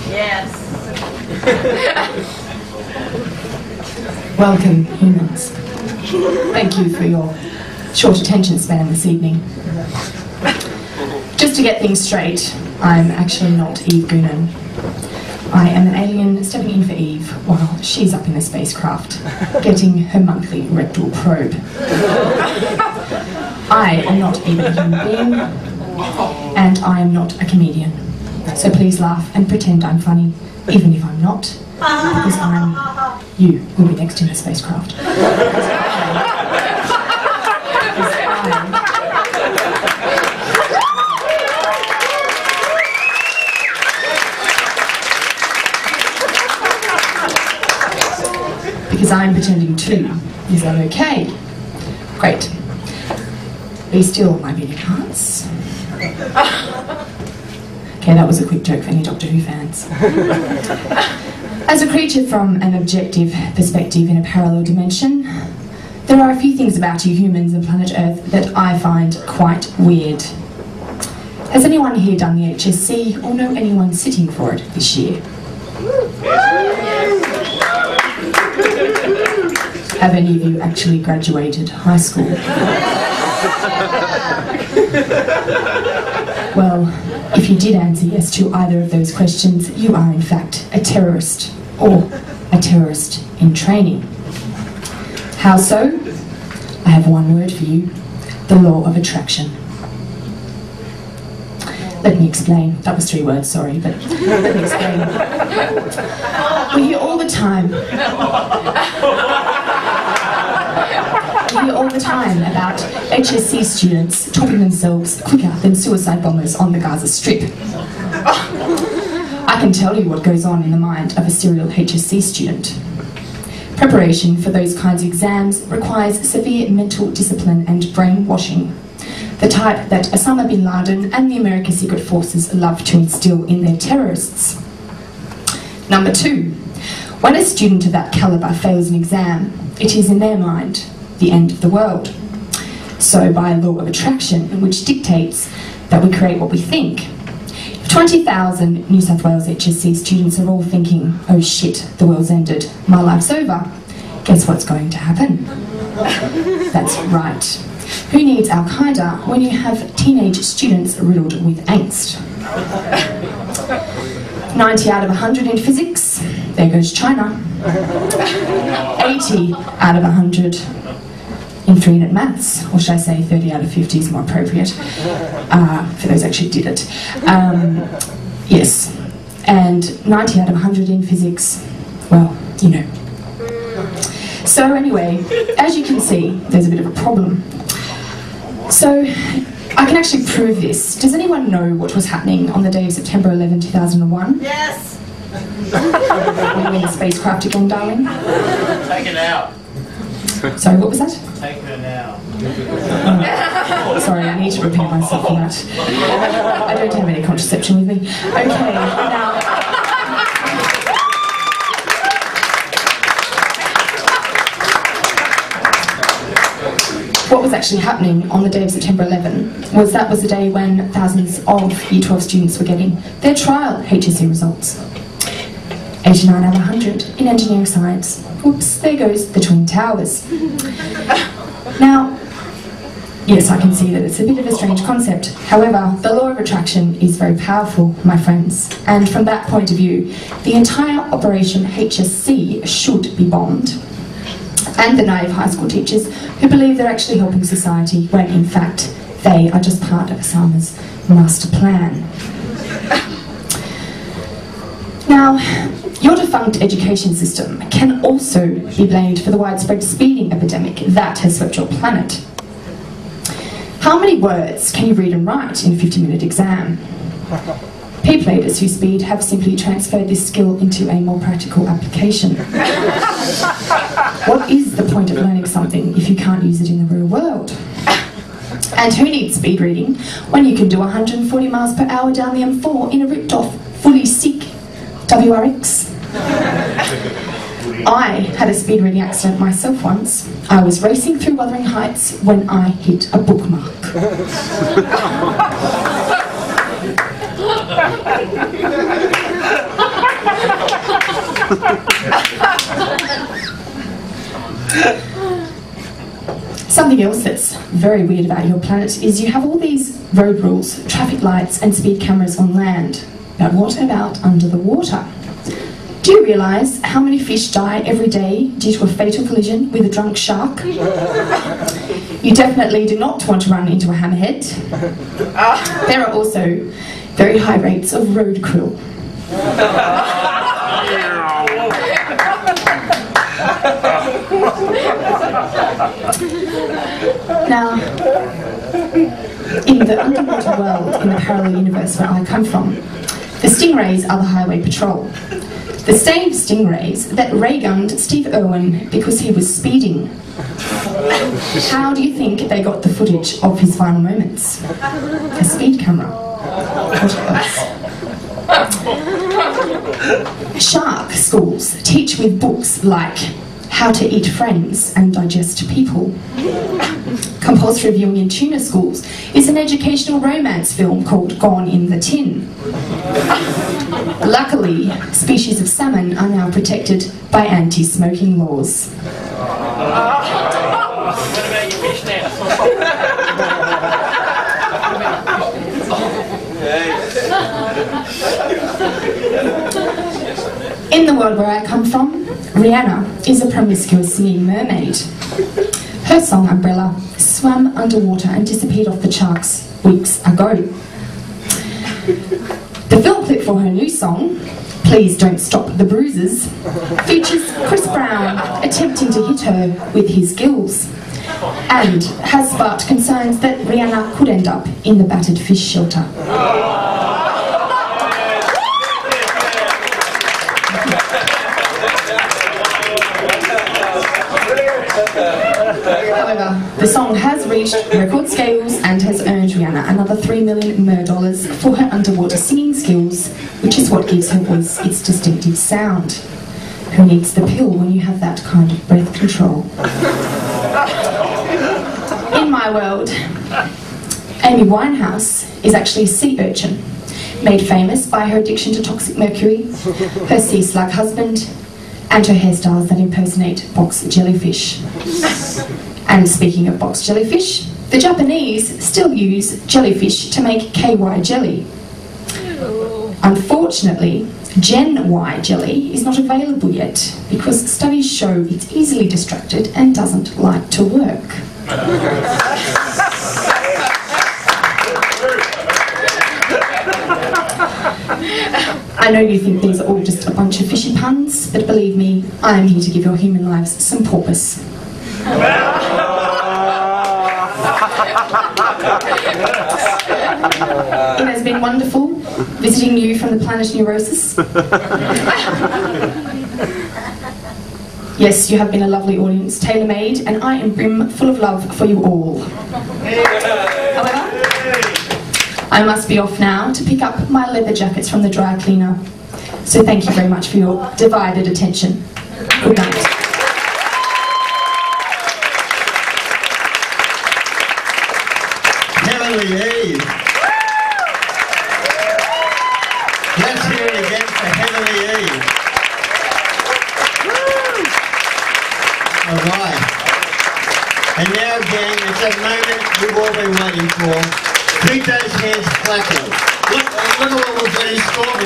Yes. Welcome, humans. Thank you for your short attention span this evening. Just to get things straight, I'm actually not Eve Goonan. I am an alien stepping in for Eve while she's up in the spacecraft, getting her monthly rectal probe. I am not even a human being, and I am not a comedian. So please laugh and pretend I'm funny, even if I'm not, because you will be next in the spacecraft. Because I'm pretending too. Is that okay? Great. Be still, my beating hearts. Okay, that was a quick joke for any Doctor Who fans. As a creature from an objective perspective in a parallel dimension, there are a few things about you humans and planet Earth that I find quite weird. Has anyone here done the HSC or know anyone sitting for it this year? Have any of you actually graduated high school? Well, if you did answer yes to either of those questions, you are in fact a terrorist, or a terrorist in training. How so? I have one word for you: the law of attraction. Let me explain. That was 3 words, sorry, but let me explain. We hear all the time about HSC students topping themselves quicker than suicide bombers on the Gaza Strip. I can tell you what goes on in the mind of a serial HSC student. Preparation for those kinds of exams requires severe mental discipline and brainwashing, the type that Osama bin Laden and the American Secret Forces love to instill in their terrorists. Number 2, when a student of that calibre fails an exam, it is in their mind the end of the world. So by a law of attraction, which dictates that we create what we think, if 20,000 New South Wales HSC students are all thinking, oh shit, the world's ended, my life's over, guess what's going to happen? That's right. Who needs Al-Qaeda when you have teenage students riddled with angst? 90 out of 100 in physics, there goes China. 80 out of 100 in 3-unit maths, or should I say 30 out of 50 is more appropriate, for those who actually did it. Yes, and 90 out of 100 in physics, well, you know. So anyway, as you can see, there's a bit of a problem. So, I can actually prove this. Does anyone know what was happening on the day of September 11, 2001? Yes! Were you in the spacecraft again, darling? Take it out. Sorry, what was that? Take her now. Oh, sorry, I need to repeat myself on that. I don't have any contraception with me. Okay, now... What was actually happening on the day of September 11 was that was the day when thousands of Year 12 students were getting their trial HSC results. 89 out of 100 in engineering science. Oops, there goes the Twin Towers. Now, yes, I can see that it's a bit of a strange concept. However, the law of attraction is very powerful, my friends. And from that point of view, the entire Operation HSC should be bombed. And the naive high school teachers who believe they're actually helping society when in fact they are just part of Osama's master plan. Now, your defunct education system can also be blamed for the widespread speeding epidemic that has swept your planet. How many words can you read and write in a 50-minute exam? People leaders who speed have simply transferred this skill into a more practical application. What is the point of learning something if you can't use it in the real world? And who needs speed reading when you can do 140 miles per hour down the M4 in a ripped off, fully sick WRX? I had a speed reading accident myself once. I was racing through Wuthering Heights when I hit a bookmark. Something else that's very weird about your planet is you have all these road rules, traffic lights and speed cameras on land. But what about under the water? Do you realise how many fish die every day due to a fatal collision with a drunk shark? You definitely do not want to run into a hammerhead. There are also very high rates of road krill. Now, in the underwater world, in the parallel universe where I come from, the stingrays are the highway patrol. The same stingrays that ray-gunned Steve Irwin because he was speeding. How do you think they got the footage of his final moments? A speed camera. What else? Shark schools teach with books like How to Eat Friends and Digest People. Compulsory viewing in tuna schools is an educational romance film called Gone in the Tin. Luckily, species of salmon are now protected by anti-smoking laws. What about your fish now? In the world where I come from, Rihanna is a promiscuous singing mermaid. Her song Umbrella swam underwater and disappeared off the charts weeks ago. The film clip for her new song, Please Don't Stop the Bruises, features Chris Brown attempting to hit her with his gills, and has sparked concerns that Rihanna could end up in the battered fish shelter. However, the song has reached record scales and has earned Rihanna another $3 million more for her underwater singing skills, which is what gives her voice its distinctive sound. Who needs the pill when you have that kind of breath control? In my world, Amy Winehouse is actually a sea urchin, made famous by her addiction to toxic mercury, her sea slug husband, and her hairstyles that impersonate box jellyfish. And speaking of box jellyfish, the Japanese still use jellyfish to make KY jelly. Unfortunately, Gen Y jelly is not available yet because studies show it's easily distracted and doesn't like to work. I know you think these are all just a bunch of fishy puns, but believe me, I am here to give your human lives some porpoise. It has been wonderful visiting you from the planet Neurosis. Yes, you have been a lovely audience, tailor-made, and I am brim full of love for you all. However, I must be off now to pick up my leather jackets from the dry cleaner. So thank you very much for your divided attention. Good night. Heavenly Eve. Let's hear it again for Heavenly Eve. All right. And now, gang, it's that moment you've all been waiting for. Keep those hands clapping. Look at what we've got in store.